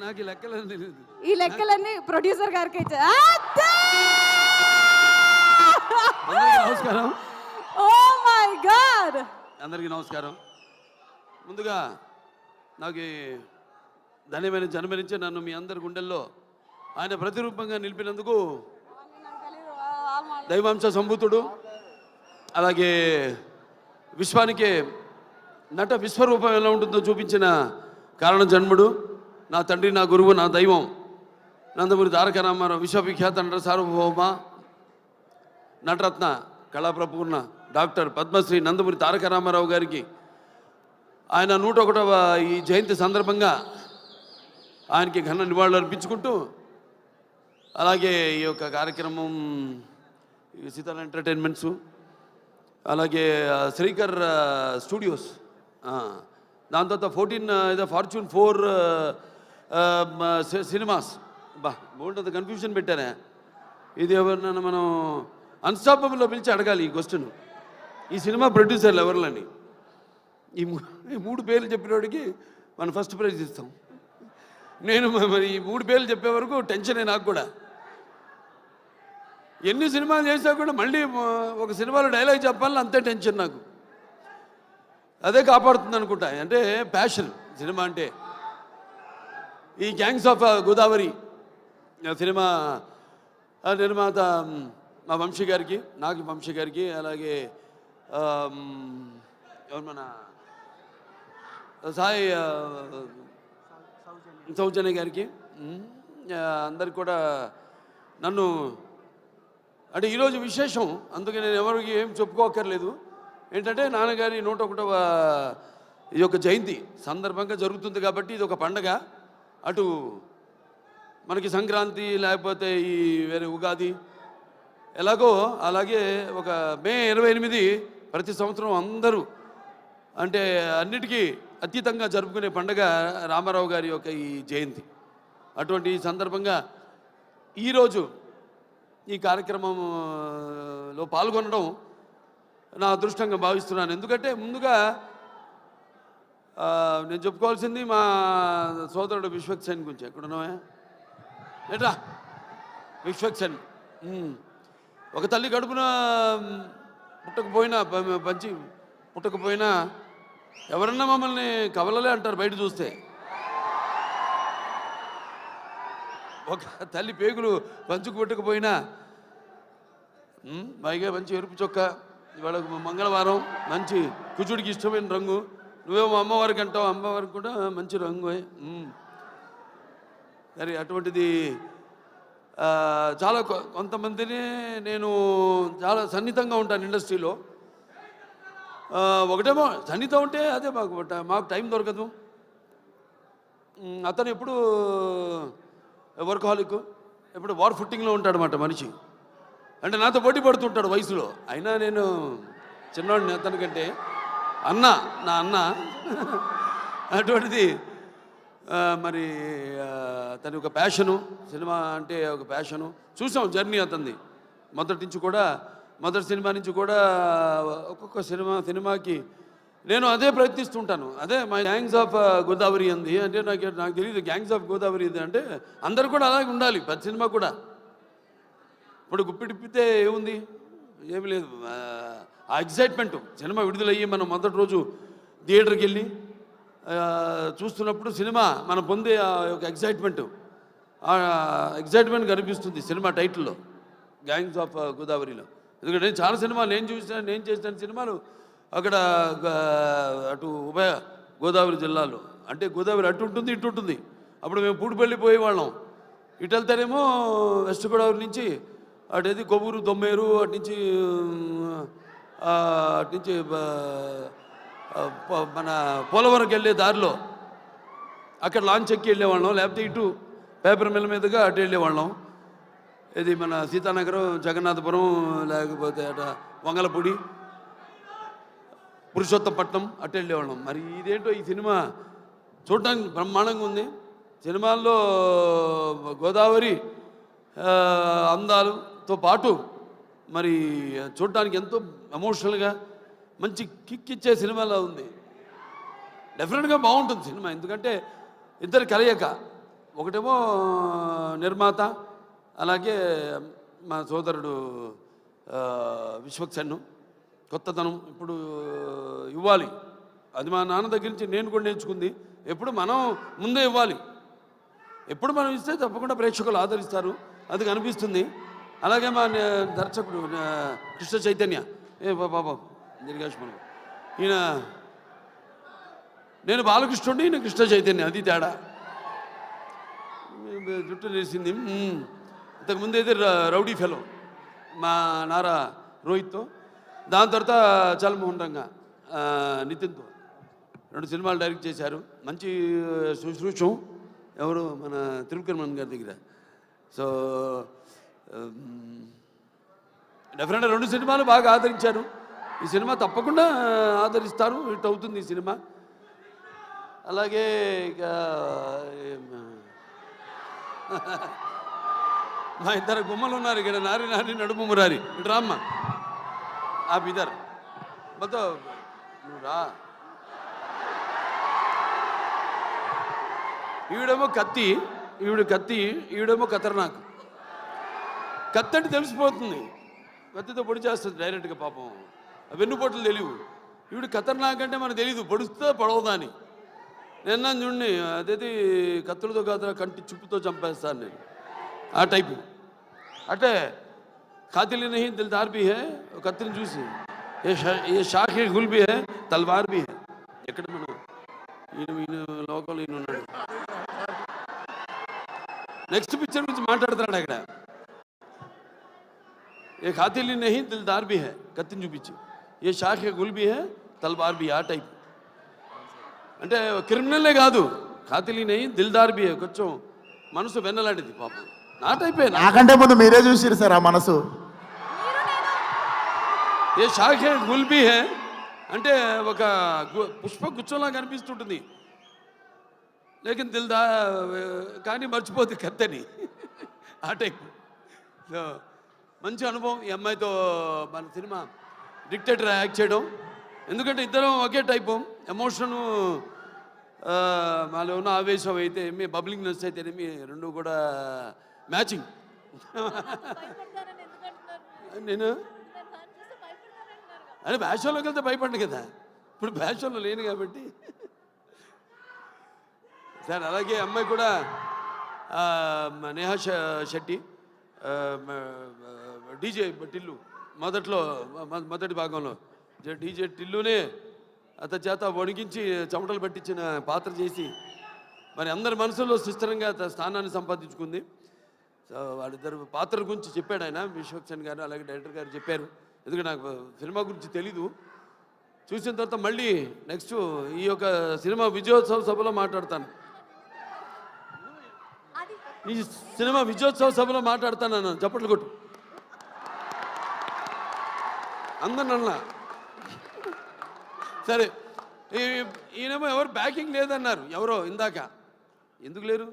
నాకు ఈ లెక్కలని తెలియదు. ఈ లెక్కలన్నీ ప్రొడ్యూసర్ గారికి అందరికీ నమస్కారం. ఓ మై గాడ్, అందరికీ నమస్కారం. ముందుగా నాకు ఈ ధన్యమైన జన్మనిచ్చే నన్ను మీ అందరి గుండెల్లో ఆయన ప్రతిరూపంగా నిలిపినందుకు దైవాంశ సంభూతుడు, అలాగే విశ్వానికి నట విశ్వరూపం ఎలా ఉంటుందో చూపించిన కారణ జన్ముడు, నా తండ్రి, నా గురువు, నా దైవం నందమూరి తారక రామారావు, విశ్వవిఖ్యాత నట సార్వభౌమ నటరత్న కళాప్రపూర్ణ డాక్టర్ పద్మశ్రీ నందమూరి తారక రామారావు గారికి ఆయన 101వ ఈ జయంతి సందర్భంగా ఆయనకి ఘన నివాళులు అర్పించుకుంటూ, అలాగే ఈ యొక్క కార్యక్రమం సీతాల ఎంటర్టైన్మెంట్స్, అలాగే శ్రీకర్ స్టూడియోస్, దాని తర్వాత 14 ఫార్చ్యూన్ 4 సినిమాస్, బాగుంటుంది, కన్ఫ్యూజన్ పెట్టానే. ఇది ఎవరినైనా మనం అన్స్టాపబుల్లో పిలిచి అడగాలి ఈ క్వశ్చన్. ఈ సినిమా ప్రొడ్యూసర్లు ఎవరిని? ఈ 3 పేర్లు చెప్పినోడికి మనం ఫస్ట్ ప్రైజ్ ఇస్తాం. నేను మరి ఈ 3 పేర్లు చెప్పే వరకు టెన్షనే నాకు కూడా. ఎన్ని సినిమాలు చేసినా కూడా మళ్ళీ ఒక సినిమాలో డైలాగ్ చెప్పాలని అంతే టెన్షన్ నాకు. అదే కాపాడుతుంది అనుకుంటా. అంటే ప్యాషన్ సినిమా అంటే. ఈ గ్యాంగ్స్ ఆఫ్ గోదావరి సినిమా నిర్మాత మా వంశీ గారికి, నాకు వంశీ గారికి, అలాగే ఎవరు మన సాయి సౌజన్య గారికి, అందరికి కూడా నన్ను అంటే ఈరోజు విశేషం. అందుకే నేను ఎవరికి ఏం చెప్పుకోకర్లేదు. ఏంటంటే నాన్నగారి 101వ ఈ యొక్క జయంతి సందర్భంగా జరుగుతుంది కాబట్టి ఇది ఒక పండగ. అటు మనకి సంక్రాంతి, లేకపోతే ఈ వేరే ఉగాది ఎలాగో అలాగే ఒక మే 28 ప్రతి సంవత్సరం అందరూ అంటే అన్నిటికీ అతీతంగా జరుపుకునే పండగ రామారావు గారి యొక్క ఈ జయంతి. అటువంటి సందర్భంగా ఈరోజు ఈ కార్యక్రమంలో పాల్గొనడం నా అదృష్టంగా భావిస్తున్నాను. ఎందుకంటే ముందుగా నేను చెప్పుకోవాల్సింది మా సోదరుడు విశ్వక్సేన్ గురించి. ఎక్కడున్నావా ఏట్రా విశ్వక్సేన్? ఒక తల్లి కడుపున పుట్టకపోయినా ఎవరన్నా మమ్మల్ని కవలలే అంటారు బయట చూస్తే. ఒక తల్లి పేగులు పంచుకు పుట్టకపోయినా పైగా మంచి ఎరుపు చొక్క, ఇవాళ మంగళవారం, మంచి కుచుడికి ఇష్టమైన రంగు, నువ్వేమో అమ్మవారికి అంటావు, అమ్మవారికి కూడా మంచి రంగు. సరే, అటువంటిది చాలా కొంతమందిని నేను చాలా సన్నిహితంగా ఉంటాను ఇండస్ట్రీలో. ఒకటేమో సన్నిహితం ఉంటే అదే మాకు టైం దొరకదు. అతను ఎప్పుడు వర్కహాలిక్, ఎప్పుడు వార్ ఫుట్టింగ్లో ఉంటాడనమాట మనిషి. అంటే నాతో పోటీ పడుతుంటాడు వయసులో. అయినా నేను చిన్నవాడిని అతనికంటే. నా అన్న అటువంటిది. మరి తన ఒక ప్యాషను, సినిమా అంటే ఒక ప్యాషను. చూసాం జర్నీ అతనిది మొదటి సినిమా నుంచి కూడా ఒక్కొక్క సినిమాకి నేను అదే ప్రయత్నిస్తుంటాను. అదే మా గ్యాంగ్స్ ఆఫ్ గోదావరి అంది అంటే నాకు తెలియదు గ్యాంగ్స్ ఆఫ్ గోదావరి ఇది అంటే అందరు కూడా అలాగే ఉండాలి ప్రతి సినిమా కూడా. ఇప్పుడు గుప్పిడిప్పితే ఏముంది, ఏమి లేదు. ఆ ఎగ్జైట్మెంట్ సినిమా విడుదలయ్యి మనం మొదటి రోజు థియేటర్కి వెళ్ళి చూస్తున్నప్పుడు సినిమా మనం పొందే ఆ యొక్క ఎగ్జైట్మెంట్ కనిపిస్తుంది సినిమా టైటిల్లో, గ్యాంగ్స్ ఆఫ్ గోదావరిలో. ఎందుకంటే చాలా సినిమాలు నేను చేసిన సినిమాలు అక్కడ అటు ఉభయ గోదావరి జిల్లాలో, అంటే గోదావరి అటు ఉంటుంది ఇటు ఉంటుంది. అప్పుడు మేము పూడిపల్లి పోయేవాళ్ళం. ఇటు వెళ్తేనేమో వెస్ట్ గోదావరి నుంచి అటేది కొవ్వూరు, దొమ్మేరు, అటు నుంచి మన పోలవరంకి వెళ్ళే దారిలో అక్కడ లాంచ్ ఎక్కి వెళ్ళేవాళ్ళం, లేకపోతే ఇటు పేపర్ మిల్ మీదుగా అటు వెళ్ళేవాళ్ళం. ఇది మన సీతానగరం, జగన్నాథపురం, లేకపోతే అట వంగలపూడి, పురుషోత్తపట్నం అటు వెళ్ళేవాళ్ళం. మరి ఇదేంటో ఈ సినిమా చూడటానికి బ్రహ్మాండంగా ఉంది. సినిమాల్లో గోదావరి అందాలతో పాటు మరి చూడటానికి ఎంతో ఎమోషనల్గా మంచి కిక్ ఇచ్చే సినిమాలో ఉంది. డెఫినెట్గా బాగుంటుంది సినిమా. ఎందుకంటే ఇద్దరు కలయిక, ఒకటేమో నిర్మాత, అలాగే మా సోదరుడు విశ్వక్సన్ను. కొత్తదనం ఇప్పుడు ఇవ్వాలి, అది మా నాన్న దగ్గర నుంచి నేను కూడా నేర్చుకుంది. ఎప్పుడు మనం ముందే ఇవ్వాలి, ఎప్పుడు మనం ఇస్తే తప్పకుండా ప్రేక్షకులు ఆదరిస్తారు, అది కనిపిస్తుంది. అలాగే మా దర్శకుడు కృష్ణ చైతన్య, బాబా దీర్ఘాష్మను, ఈయన నేను బాలకృష్ణుడి, ఈయన కృష్ణ చైతన్య, అది తేడా. జుట్టు నేసింది. ఇంతకుముందు అయితే రౌడీ ఫెలో మా నారా రోహిత్తో, దాని తర్వాత చల్మోహన్ రంగా నితిన్తో 2 సినిమాలు డైరెక్ట్ చేశారు. మంచి శుశ్రూషం ఎవరు మన త్రివిక్రమన్ గారి దగ్గర. సో డెఫినెట్గా 2 సినిమాలు బాగా ఆదరించారు. ఈ సినిమా తప్పకుండా ఆదరిస్తారు, హిట్ అవుతుంది ఈ సినిమా. అలాగే ఇక మా ఇద్దరు గుమ్మలు ఉన్నారు ఇక్కడ, నారి నారి నడుము మురారి. ఇటు రామ్మ, ఆ బిదర్ మొత్తం నువ్వు రా. ఈవిడేమో కత్తి, ఈవిడేమో ఖతర్నాక్. కత్తి అంటే తెలిసిపోతుంది, కత్తితో పొడి చేస్తుంది డైరెక్ట్గా. పాపం వెన్నుపోట్లు తెలియవు. ఈవిడ ఖతర్నాక్ అంటే మనకు తెలీదు, పొడుస్తుందో పొడవదా అని. నిన్న చూడండి, అదేది కత్తులతో కాదు కంటి చుప్పుతో చంపేస్తాను నేను, ఆ టైపు. అంటే ఖాతిల్ నహీ దిల్దార్ భీ హై, కత్తిని చూసి ఏ షాఖే గుల్ భీ హై, తల్వార్ భీ హై. ఎక్కడ మనం ఈయన లోకల్ ఈయన ఉన్నాడు. నెక్స్ట్ పిక్చర్ గురించి మాట్లాడుతున్నాడు అక్కడ. ఏ ఖాతిల్ నహీ దిల్దార్ భీ హై, కత్తిని చూపించి ఏ షాఖే గుల్ భీ హై, తల్వార్ భీ, ఆ టైప్. అంటే క్రిమినల్లే కాదు, ఖాతిల్ నహీ దిల్దార్ భీ హై, కొంచెం మనసు వెన్నలాంటిది పాపం. నా టైపే. నాకంటే ముందు మీరే చూసిరు సార్ ఆ మనసు. ఏ షాఖే గుల్ భీ హై అంటే ఒక పుష్ప గుచ్చంలా కనిపిస్తుంటుంది, లేకిన్ దిల్దా కానీ మర్చిపోతుంది కత్తని, ఆ టైప్. సో మంచి అనుభవం ఈ అమ్మాయితో మన సినిమా డిక్టేటర్ యాక్ట్ చేయడం. ఎందుకంటే ఇద్దరం ఒకే టైపు, ఎమోషను మాలో ఉన్న ఆవేశం అయితే మీ బబ్లింగ్నెస్ అయితేనేమి, రెండు కూడా మ్యాచింగ్. నేను అంటే బ్యాషన్లోకి వెళ్తే భయపడ్డు కదా, ఇప్పుడు బ్యాషన్లో లేను కాబట్టి. సార్ అలాగే అమ్మాయి కూడా నేహా శెట్టి, డీజే టిల్లు, మొదటి భాగంలో డీజే టిల్లునే అతని చేత వణికించి చెమటలు పట్టించిన పాత్ర చేసి మరి అందరి మనసుల్లో సుస్థిరంగా స్థానాన్ని సంపాదించుకుంది. సో వాళ్ళిద్దరు పాత్రల గురించి చెప్పాడు ఆయన, విశ్వక్సేన్ గారు అలాగే డైరెక్టర్ గారు చెప్పారు. ఎందుకంటే నాకు సినిమా గురించి తెలీదు. చూసిన తర్వాత మళ్ళీ నెక్స్ట్ ఈ యొక్క సినిమా విజయోత్సవ సభలో మాట్లాడతాను, ఈ సినిమా విజయోత్సవ సభలో మాట్లాడతాను అన్నాను. చప్పట్లు కొట్టు అందరినన్నా. సరే, ఈయనేమో ఎవరు బ్యాకింగ్ లేదన్నారు, ఎవరో ఇందాక. ఎందుకు లేరు?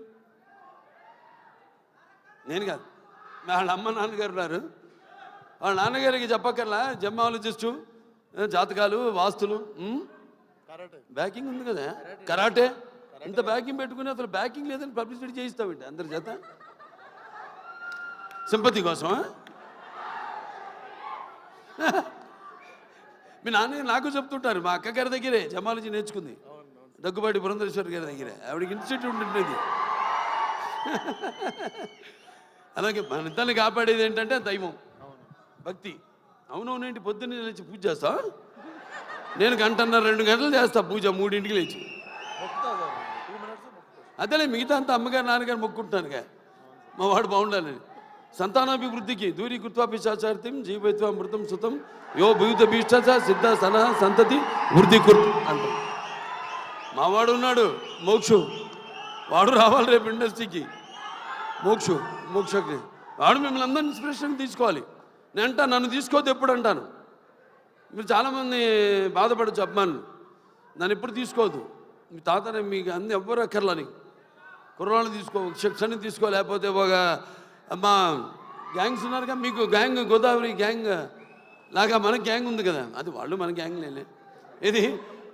నేను కాదు, వాళ్ళ అమ్మ నాన్నగారు ఉన్నారు. వాళ్ళ నాన్నగారికి చెప్పక్కర్లా, జెమ్మాలజిస్టు, జాతకాలు, వాస్తులు, బ్యాకింగ్ ఉంది కదా, కరాటే. ఇంత బ్యాకింగ్ పెట్టుకుని అసలు బ్యాకింగ్ లేదని పబ్లిసిటీ చేయిస్తామండి అందరి చేత, సింపతి కోసమా? మీ నాన్న నాకు చెప్తుంటారు, మా అక్క గారి దగ్గరే జమాలజీ నేర్చుకుంది, దగ్గుబాటి పురంధరేశ్వరి గారి దగ్గరే. ఆవిడకి ఇన్స్టిట్యూట్ ఉంటుంది. అలాగే మన ఇద్దరిని కాపాడేది ఏంటంటే దైవం, భక్తి. అవునవునేంటి, పొద్దున్నే లేచి పూజ చేస్తా. నేను 1.5-2 గంటలు చేస్తా పూజ, 3ంటికి లేచి. అదేలే, మిగతా అంతా అమ్మగారు నాన్నగారు మొక్కుంటున్నానుగా, మా వాడు బాగుండాలని. సంతానాభివృద్ధికి దూరీ కృత్వాపిశాచార్తిం జీవైత్వ మృతం సుతం యో భూత భీష్ట సిద్ధ సన సంతతి వృద్ధి కుర్తు అంటాం. మావాడు ఉన్నాడు మోక్షు, వాడు రావాలి రేపు ఇండస్ట్రీకి. మోక్షకి వాడు మిమ్మల్ని అందరూ ఇన్స్పిరేషన్ తీసుకోవాలి. నేను అంటా, నన్ను తీసుకోవద్దు ఎప్పుడు అంటాను. మీరు చాలామంది బాధపడచ్చు అభిమానులు, నన్ను ఎప్పుడు తీసుకోవద్దు. మీ తాతనే మీకు అన్ని ఎవ్వరు అక్కర్లని, కుర్రాళ్ళు తీసుకో, శిక్షణ తీసుకో, లేకపోతే ఒక మా గ్యాంగ్స్ ఉన్నారుగా, మీకు గ్యాంగ్ గోదావరి గ్యాంగ్ లాగా మన గ్యాంగ్ ఉంది కదా, అది వాళ్ళు మన గ్యాంగ్ లేలే. ఇది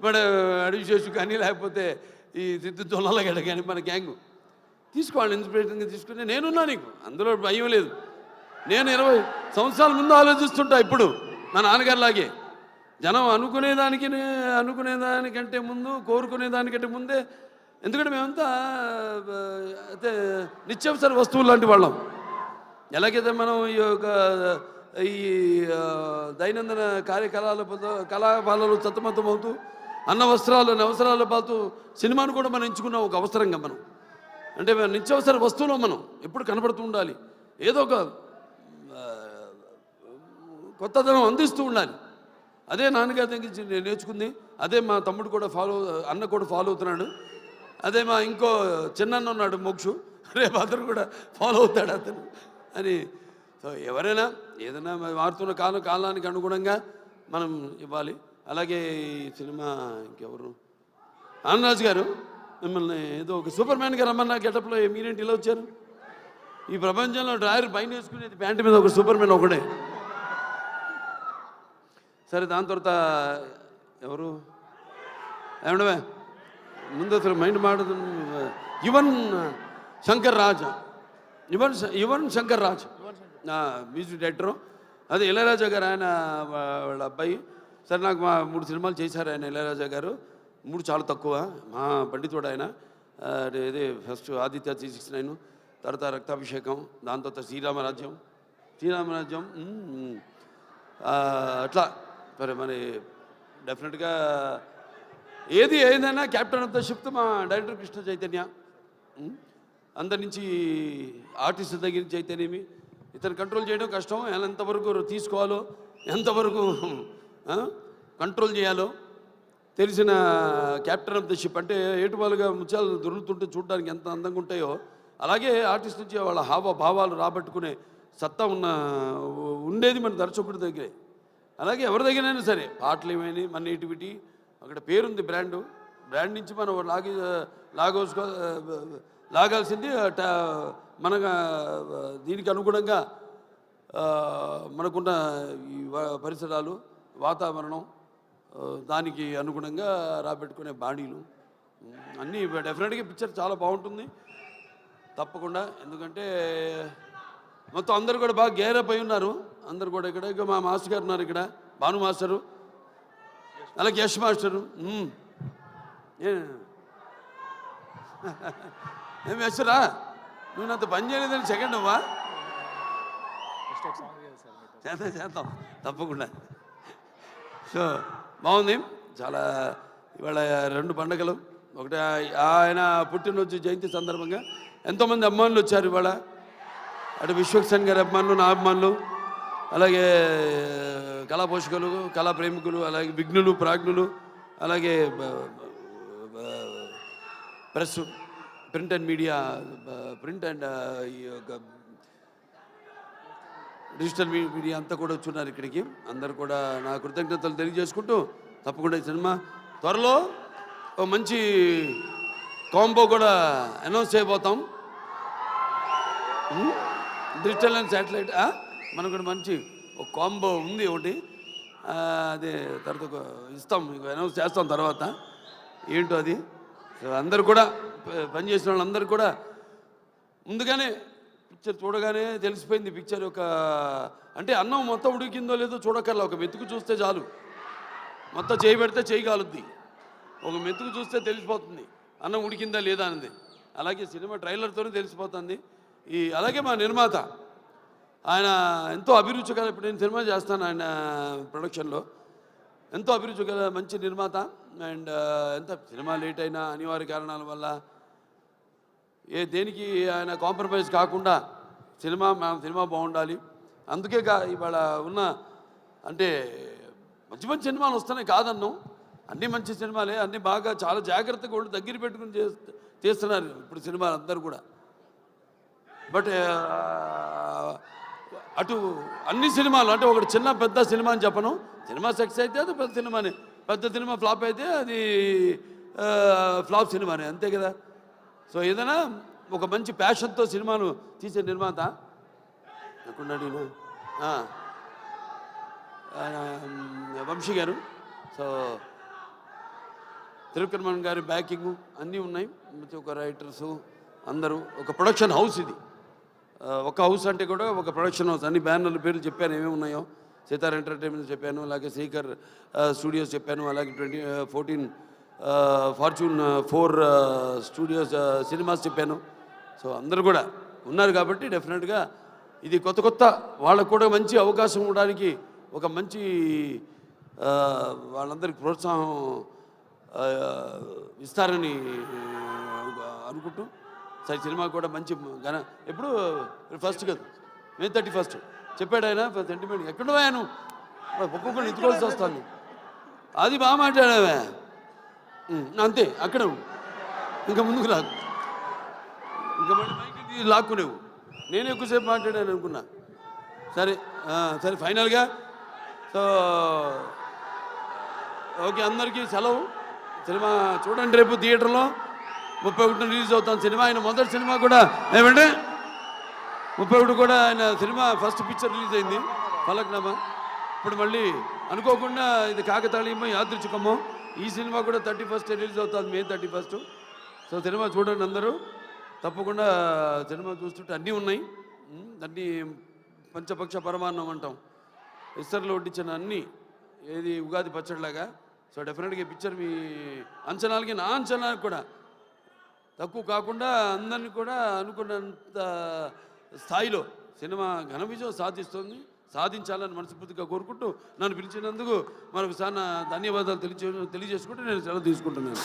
మన అడివిశేషు కానీ లేకపోతే ఈ సిద్ధు దొల్లగడ కానీ మన గ్యాంగు తీసుకోవాలి, ఇన్స్పిరేషన్గా తీసుకుని నేనున్నా నీకు, అందులో భయం లేదు. నేను 20 సంవత్సరాల ముందు ఆలోచిస్తుంటా ఇప్పుడు మా నాన్నగారిలాగే. జనం అనుకునేదానికంటే ముందు, కోరుకునేదానికంటే ముందే. ఎందుకంటే మేమంతా అయితే నిత్యావసర వస్తువులు లాంటి వాళ్ళం. ఎలాగైతే మనం ఈ దైనందిన కళాపాలలో సతమతమవుతూ అవసరాలు పాతూ సినిమాను కూడా మనం ఎంచుకున్నాం ఒక అవసరంగా. మనం అంటే నిత్యావసర వస్తువులో మనం ఎప్పుడు కనబడుతూ ఉండాలి, ఏదో ఒక కొత్తదనం అందిస్తూ ఉండాలి. అదే నాన్నగారి దగ్గర నేను నేర్చుకుంది. అదే మా తమ్ముడు కూడా అన్న కూడా ఫాలో అవుతున్నాడు. అదే మా ఇంకో చిన్న ఉన్నాడు మోక్షు, రేపు అతను కూడా ఫాలో అవుతాడు అతను అని. సో ఎవరైనా ఏదైనా మారుతున్న కాలానికి అనుగుణంగా మనం ఇవ్వాలి. అలాగే ఈ సినిమా ఇంకెవరు, ఆనందరాజు గారు మిమ్మల్ని ఏదో ఒక సూపర్ మ్యాన్గా రమ్మన్న గెటప్లో మీరేంటి ఇలా వచ్చారు? ఈ ప్రపంచంలో డ్రాయర్ పైన వేసుకునేది ప్యాంటు మీద ఒక సూపర్ మ్యాన్ ఒకడే. సరే, దాని తర్వాత ఎవరు ఏమండవే ముందు అసలు మైండ్ మాడుతుంది. Yuvan Shankar Raja music director. అదే ఇళయరాజా గారు, ఆయన వాళ్ళ అబ్బాయి. సరే, నాకు 3 సినిమాలు చేశారు ఆయన, ఇళయరాజా గారు. 3 చాలా తక్కువ, మా పండితుడు ఆయన. ఇదే ఫస్ట్ ఆదిత్య 369, తర్వాత రక్తాభిషేకం, దాని తర్వాత శ్రీరామరాజ్యం. అట్లా మరి డెఫినెట్గా ఏదైనా క్యాప్టెన్ ఆఫ్ ద షిప్ మా డైరెక్టర్ కృష్ణ చైతన్య. అందరి నుంచి ఆర్టిస్ట్ దగ్గర నుంచి అయితేనేమి ఇతను కంట్రోల్ చేయడం కష్టం. ఎంతవరకు తీసుకోవాలో, ఎంతవరకు కంట్రోల్ చేయాలో తెలిసిన క్యాప్టెన్ ఆఫ్ ద షిప్. అంటే ఏటువాలుగా ముత్యాలు దొరుకుతుంటే చూడడానికి ఎంత అందంగా ఉంటాయో, అలాగే ఆర్టిస్ట్ నుంచి వాళ్ళ హావభావాలు రాబట్టుకునే సత్తా ఉండేది మన దర్శకుడి దగ్గరే. అలాగే ఎవరి దగ్గరైనా సరే పాటలు ఏమైనా మన నేటివిటీ అక్కడ పేరుంది, బ్రాండ్ నుంచి మనం లాగాల్సింది మన దీనికి అనుగుణంగా మనకున్న ఈ పరిసరాలు, వాతావరణం, దానికి అనుగుణంగా రాబెట్టుకునే బాడీలు అన్నీ డెఫినెట్గా పిక్చర్ చాలా బాగుంటుంది తప్పకుండా. ఎందుకంటే మొత్తం అందరు కూడా బాగా గేరప్ అయి ఉన్నారు. అందరు కూడా ఇక్కడ మా మాస్టర్ గారు ఉన్నారు, ఇక్కడ భాను మాస్టరు, అలాగే యశ్ మాస్టరు. ఏం యశ్రా, నువ్వు నాతో పని చేయలేదని సెకండ్ అవ్వా? చేద్దాం తప్పకుండా. సో బాగుంది చాలా. ఇవాళ 2 పండుగలు, ఒకటి ఆయన పుట్టినరోజు జయంతి సందర్భంగా ఎంతోమంది అభిమానులు వచ్చారు ఇవాళ. అటు విశ్వక్సేన్ గారి అభిమానులు, నా అభిమానులు, అలాగే కళా పోషకులు, కళా ప్రేమికులు, అలాగే విఘ్నులు, ప్రాజ్ఞులు, అలాగే press, print and media, print and digital media అంతా కూడా వచ్చున్నారు ఇక్కడికి. అందరు కూడా నా కృతజ్ఞతలు తెలియజేసుకుంటూ తప్పకుండా ఈ సినిమా త్వరలో ఒక మంచి కాంబో కూడా అనౌన్స్ చేయబోతాం. డిజిటల్ అండ్ శాటిలైట్ మనకు కూడా మంచి ఒక కాంబో ఉంది ఒకటి. అదే తర్వాత ఇస్తాం, మీకు అనౌన్స్ చేస్తాం తర్వాత ఏంటో అది. అందరు కూడా పనిచేసిన వాళ్ళందరూ కూడా ముందుగానే పిక్చర్ చూడగానే తెలిసిపోయింది. పిక్చర్ యొక్క అంటే అన్నం మొత్తం ఉడికిందో లేదో చూడకల్లా, ఒక మెతుకు చూస్తే చాలు. మొత్తం చేయి పెడితే చేయి కాలుద్ది, ఒక మెతుకు చూస్తే తెలిసిపోతుంది అన్నం ఉడికిందా లేదా అనేది. అలాగే సినిమా ట్రైలర్తోనే తెలిసిపోతుంది. అలాగే మా నిర్మాత ఆయన ఎంతో అభిరుచి గల, ఇప్పుడు నేను సినిమా చేస్తాను ఆయన ప్రొడక్షన్లో, ఎంతో అభిరుచి గల మంచి నిర్మాత. అండ్ ఎంత సినిమా లేట్ అయినా అనివార్య కారణాల వల్ల దేనికి ఆయన కాంప్రమైజ్ కాకుండా సినిమా బాగుండాలి. అందుకే ఇవాళ ఉన్న అంటే మంచి మంచి సినిమాలు వస్తున్నాయి కాదన్నాం, అన్నీ మంచి సినిమాలే, అన్నీ బాగా చాలా జాగ్రత్తగా ఉండి దగ్గర పెట్టుకుని చేస్తున్నారు ఇప్పుడు సినిమాలు అందరూ కూడా. బట్ అటు అన్ని సినిమాలు అంటే ఒకటి చిన్న పెద్ద సినిమా అని చెప్పను. సినిమా సక్సెస్ అయితే అది పెద్ద సినిమానే, పెద్ద సినిమా ఫ్లాప్ అయితే అది ఫ్లాప్ సినిమానే, అంతే కదా. సో ఏదైనా ఒక మంచి ప్యాషన్తో సినిమాను తీసే నిర్మాత ఎక్కడున్నాడు వంశీ గారు. సో తిరుపతిమన్ గారి బ్యాకింగ్ అన్నీ ఉన్నాయి. ప్రతి ఒక్క రైటర్సు అందరూ ఒక ప్రొడక్షన్ హౌస్ ఇది. ఒక హౌస్ అంటే కూడా ఒక ప్రొడక్షన్ హౌస్. అన్ని బ్యానర్ల పేర్లు చెప్పాను ఏమేమి ఉన్నాయో. సితార్ ఎంటర్టైన్మెంట్ చెప్పాను, అలాగే శ్రీకర్ స్టూడియోస్ చెప్పాను, అలాగే 14 ఫార్చ్యూన్ 4 స్టూడియోస్ సినిమాస్ చెప్పాను. సో అందరూ కూడా ఉన్నారు కాబట్టి డెఫినెట్గా ఇది కొత్త వాళ్ళకు కూడా మంచి అవకాశం ఇవ్వడానికి ఒక మంచి వాళ్ళందరికీ ప్రోత్సాహం ఇస్తారని అనుకుంటూ సరే సినిమా కూడా మంచి ఎప్పుడు ఫస్ట్ కదా May 31 చెప్పాడు ఆయన సెంటిమెంట్. ఎక్కడ పోయాను ఒక్కొక్కరిని ఎత్తుకోవాల్సి వస్తాను. అది బాగా మాట్లాడావే అంతే అక్కడ ఇంకా ముందుకు రాకు, ఇంకా మళ్ళీ మైకి లాక్కునేవు. నేను ఎక్కువసేపు మాట్లాడాను అనుకున్నా. సరే సరే ఫైనల్గా సో ఓకే అందరికీ సెలవు. సినిమా చూడండి రేపు థియేటర్లో 31 రిలీజ్ అవుతాను సినిమా. ఆయన మొదటి సినిమా కూడా ఏమంటే 31 కూడా ఆయన సినిమా ఫస్ట్ పిక్చర్ రిలీజ్ అయింది ఫలక్నామా. ఇప్పుడు మళ్ళీ అనుకోకుండా ఇది కాకతాళీయమో యాదృచ్ఛికమో ఈ సినిమా కూడా 31 రిలీజ్ అవుతుంది May 31. సో సినిమా చూడండి అందరూ తప్పకుండా. సినిమా చూస్తుంటే అన్నీ ఉన్నాయి, అన్నీ పంచపక్ష పరమాన్నం అంటాం, ఇస్తర్లో వడ్డించిన అన్నీ ఏది ఉగాది పచ్చడిలాగా. సో డెఫినెట్గా ఈ పిక్చర్ మీ అంచనాలకి నా అంచనాలకు కూడా తక్కువ కాకుండా అందరినీ కూడా అనుకున్నంత స్థాయిలో సినిమా ఘన విజయం సాధించాలని మనస్ఫూర్తిగా కోరుకుంటూ నన్ను పిలిచినందుకు మరొకసారి ధన్యవాదాలు తెలియజేసుకుంటూ నేను సెలవు తీసుకుంటున్నాను.